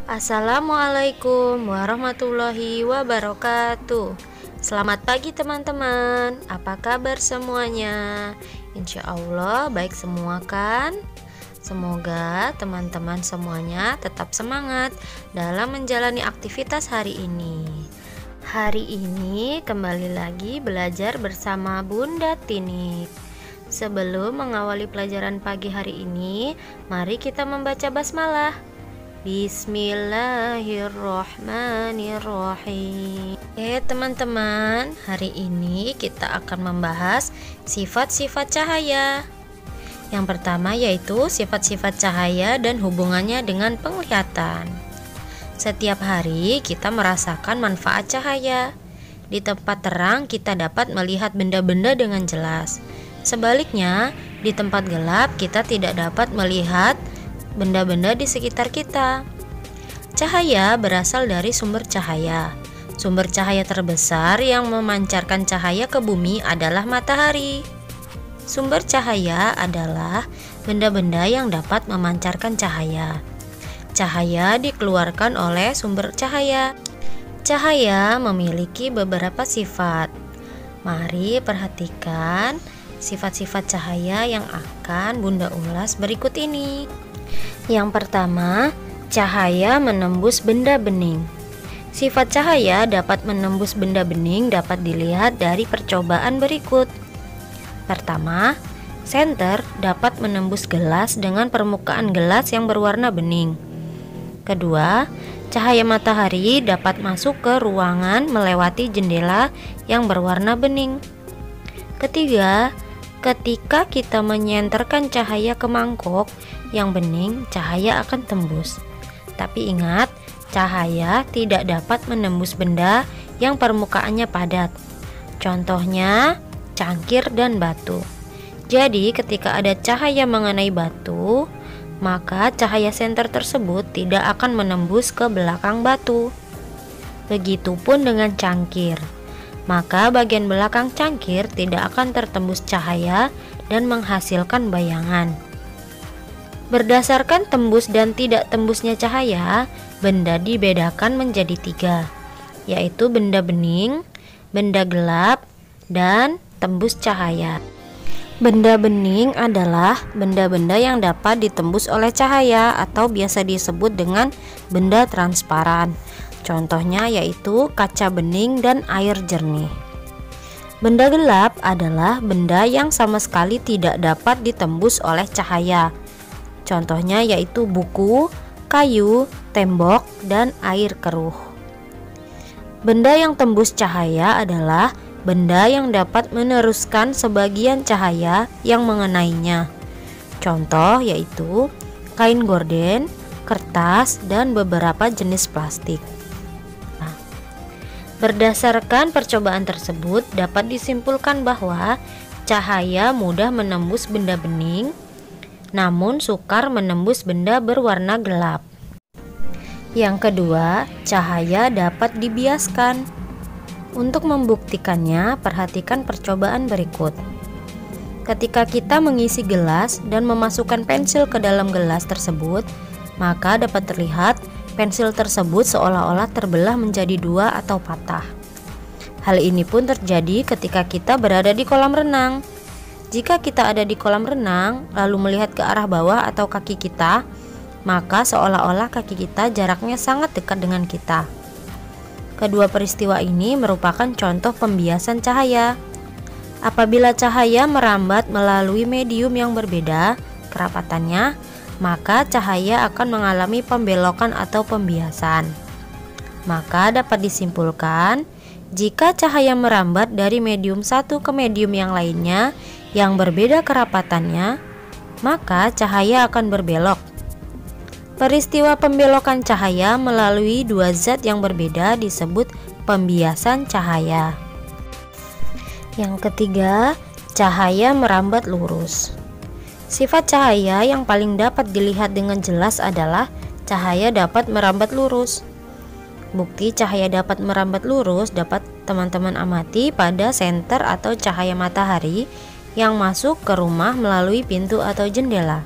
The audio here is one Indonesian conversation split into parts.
Assalamualaikum warahmatullahi wabarakatuh. Selamat pagi teman-teman. Apa kabar semuanya? Insya Allah baik semua kan? Semoga teman-teman semuanya tetap semangat dalam menjalani aktivitas hari ini. Hari ini kembali lagi belajar bersama Bunda Tinik. Sebelum mengawali pelajaran pagi hari ini, mari kita membaca basmalah. Bismillahirrohmanirrohim. Teman-teman, hari ini kita akan membahas sifat-sifat cahaya. Yang pertama yaitu sifat-sifat cahaya dan hubungannya dengan penglihatan. Setiap hari kita merasakan manfaat cahaya. Di tempat terang kita dapat melihat benda-benda dengan jelas. Sebaliknya, di tempat gelap kita tidak dapat melihat benda-benda di sekitar kita. Cahaya berasal dari sumber cahaya. Sumber cahaya terbesar yang memancarkan cahaya ke bumi adalah matahari. Sumber cahaya adalah benda-benda yang dapat memancarkan cahaya. Cahaya dikeluarkan oleh sumber cahaya. Cahaya memiliki beberapa sifat. Mari perhatikan sifat-sifat cahaya yang akan Bunda ulas berikut ini. Yang pertama, cahaya menembus benda bening. Sifat cahaya dapat menembus benda bening dapat dilihat dari percobaan berikut. Pertama, senter dapat menembus gelas dengan permukaan gelas yang berwarna bening. Kedua, cahaya matahari dapat masuk ke ruangan melewati jendela yang berwarna bening. Ketiga, ketika kita menyenterkan cahaya ke mangkok yang bening, cahaya akan tembus. Tapi ingat, cahaya tidak dapat menembus benda yang permukaannya padat. Contohnya, cangkir dan batu. Jadi, ketika ada cahaya mengenai batu, maka cahaya senter tersebut tidak akan menembus ke belakang batu. Begitupun dengan cangkir. Maka bagian belakang cangkir tidak akan tertembus cahaya dan menghasilkan bayangan. Berdasarkan tembus dan tidak tembusnya cahaya, benda dibedakan menjadi 3, yaitu benda bening, benda gelap, dan tembus cahaya. Benda bening adalah benda-benda yang dapat ditembus oleh cahaya atau biasa disebut dengan benda transparan. Contohnya yaitu kaca bening dan air jernih. Benda gelap adalah benda yang sama sekali tidak dapat ditembus oleh cahaya. Contohnya yaitu buku, kayu, tembok, dan air keruh. Benda yang tembus cahaya adalah benda yang dapat meneruskan sebagian cahaya yang mengenainya. Contoh yaitu kain gorden, kertas, dan beberapa jenis plastik. Berdasarkan percobaan tersebut, dapat disimpulkan bahwa cahaya mudah menembus benda bening, namun sukar menembus benda berwarna gelap. Yang kedua, cahaya dapat dibiaskan. Untuk membuktikannya, perhatikan percobaan berikut. Ketika kita mengisi gelas dan memasukkan pensil ke dalam gelas tersebut, maka dapat terlihat pensil tersebut seolah-olah terbelah menjadi 2 atau patah. Hal ini pun terjadi ketika kita berada di kolam renang. Jika kita ada di kolam renang lalu melihat ke arah bawah atau kaki kita, maka seolah-olah kaki kita jaraknya sangat dekat dengan kita. Kedua peristiwa ini merupakan contoh pembiasan cahaya. Apabila cahaya merambat melalui medium yang berbeda kerapatannya, maka cahaya akan mengalami pembelokan atau pembiasan. Maka dapat disimpulkan, jika cahaya merambat dari medium satu ke medium yang lainnya yang berbeda kerapatannya, maka cahaya akan berbelok. Peristiwa pembelokan cahaya melalui 2 zat yang berbeda disebut pembiasan cahaya. Yang ketiga, cahaya merambat lurus. Sifat cahaya yang paling dapat dilihat dengan jelas adalah cahaya dapat merambat lurus. Bukti cahaya dapat merambat lurus dapat teman-teman amati pada senter atau cahaya matahari yang masuk ke rumah melalui pintu atau jendela.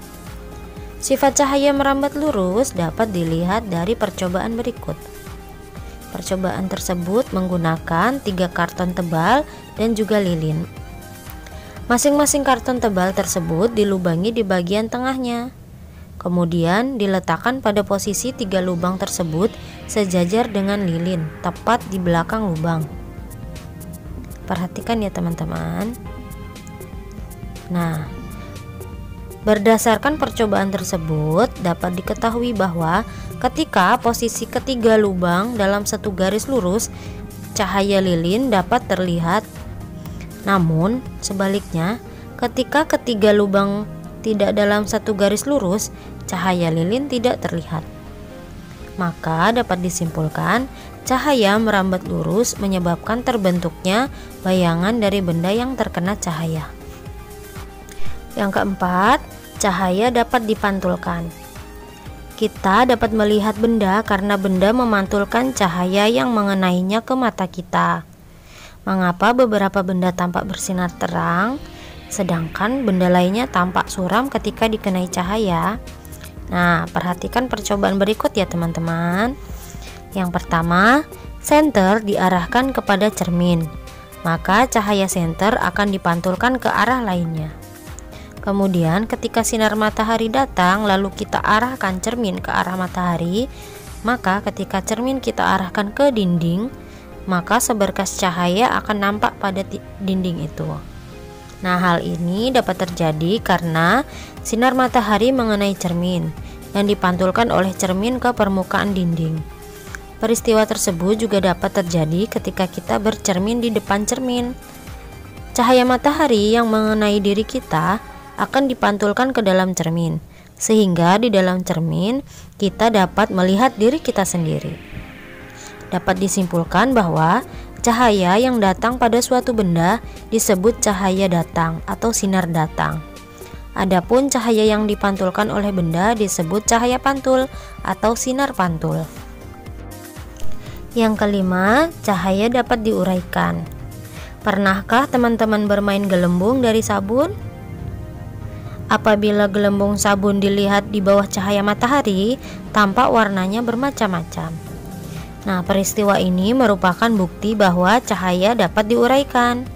Sifat cahaya merambat lurus dapat dilihat dari percobaan berikut. Percobaan tersebut menggunakan 3 karton tebal dan juga lilin. Masing-masing karton tebal tersebut dilubangi di bagian tengahnya. Kemudian diletakkan pada posisi 3 lubang tersebut sejajar dengan lilin, tepat di belakang lubang. Perhatikan ya teman-teman. Nah, berdasarkan percobaan tersebut dapat diketahui bahwa ketika posisi ketiga lubang dalam satu garis lurus, cahaya lilin dapat terlihat. Namun sebaliknya, ketika ketiga lubang tidak dalam satu garis lurus, cahaya lilin tidak terlihat. Maka dapat disimpulkan cahaya merambat lurus menyebabkan terbentuknya bayangan dari benda yang terkena cahaya. Yang keempat, cahaya dapat dipantulkan. Kita dapat melihat benda karena benda memantulkan cahaya yang mengenainya ke mata kita. Mengapa beberapa benda tampak bersinar terang, sedangkan benda lainnya tampak suram ketika dikenai cahaya? Nah, perhatikan percobaan berikut ya teman-teman. Yang pertama, senter diarahkan kepada cermin, maka cahaya senter akan dipantulkan ke arah lainnya. Kemudian ketika sinar matahari datang lalu kita arahkan cermin ke arah matahari, maka ketika cermin kita arahkan ke dinding, maka seberkas cahaya akan nampak pada dinding itu. Nah, hal ini dapat terjadi karena sinar matahari mengenai cermin dan dipantulkan oleh cermin ke permukaan dinding. Peristiwa tersebut juga dapat terjadi ketika kita bercermin di depan cermin. Cahaya matahari yang mengenai diri kita akan dipantulkan ke dalam cermin, sehingga di dalam cermin kita dapat melihat diri kita sendiri. Dapat disimpulkan bahwa cahaya yang datang pada suatu benda disebut cahaya datang atau sinar datang. Adapun cahaya yang dipantulkan oleh benda disebut cahaya pantul atau sinar pantul. Yang kelima, cahaya dapat diuraikan. Pernahkah teman-teman bermain gelembung dari sabun? Apabila gelembung sabun dilihat di bawah cahaya matahari, tampak warnanya bermacam-macam. Nah, peristiwa ini merupakan bukti bahwa cahaya dapat diuraikan.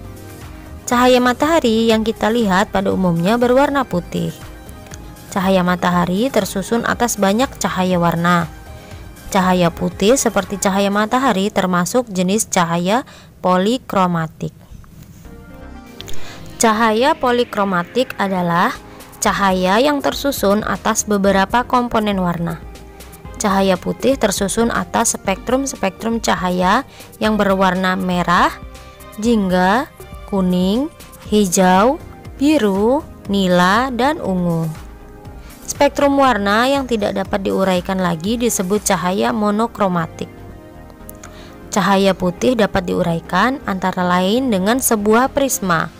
Cahaya matahari yang kita lihat pada umumnya berwarna putih. Cahaya matahari tersusun atas banyak cahaya warna. Cahaya putih seperti cahaya matahari termasuk jenis cahaya polikromatik. Cahaya polikromatik adalah cahaya yang tersusun atas beberapa komponen warna. Cahaya putih tersusun atas spektrum-spektrum cahaya yang berwarna merah, jingga, kuning, hijau, biru, nila, dan ungu. Spektrum warna yang tidak dapat diuraikan lagi disebut cahaya monokromatik. Cahaya putih dapat diuraikan antara lain dengan sebuah prisma.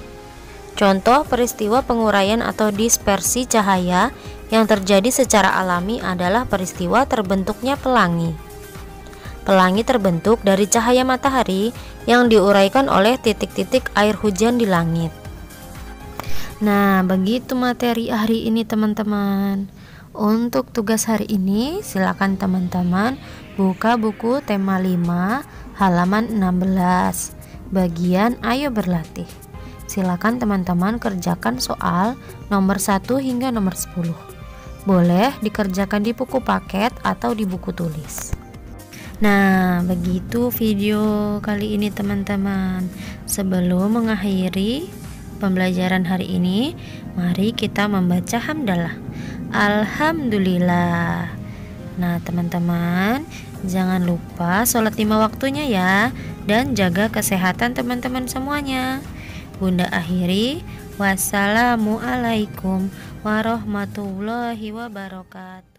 Contoh peristiwa penguraian atau dispersi cahaya yang terjadi secara alami adalah peristiwa terbentuknya pelangi. Pelangi terbentuk dari cahaya matahari yang diuraikan oleh titik-titik air hujan di langit. Nah, begitu materi hari ini teman-teman. Untuk tugas hari ini silakan teman-teman buka buku tema 5 halaman 16 bagian ayo berlatih. Silakan teman-teman kerjakan soal nomor 1 hingga nomor 10. Boleh dikerjakan di buku paket atau di buku tulis. Nah, begitu video kali ini teman-teman. Sebelum mengakhiri pembelajaran hari ini, mari kita membaca hamdalah. Alhamdulillah. Nah teman-teman, jangan lupa sholat 5 waktunya ya, dan jaga kesehatan teman-teman semuanya. Bunda akhiri, wassalamualaikum warahmatullahi wabarakatuh.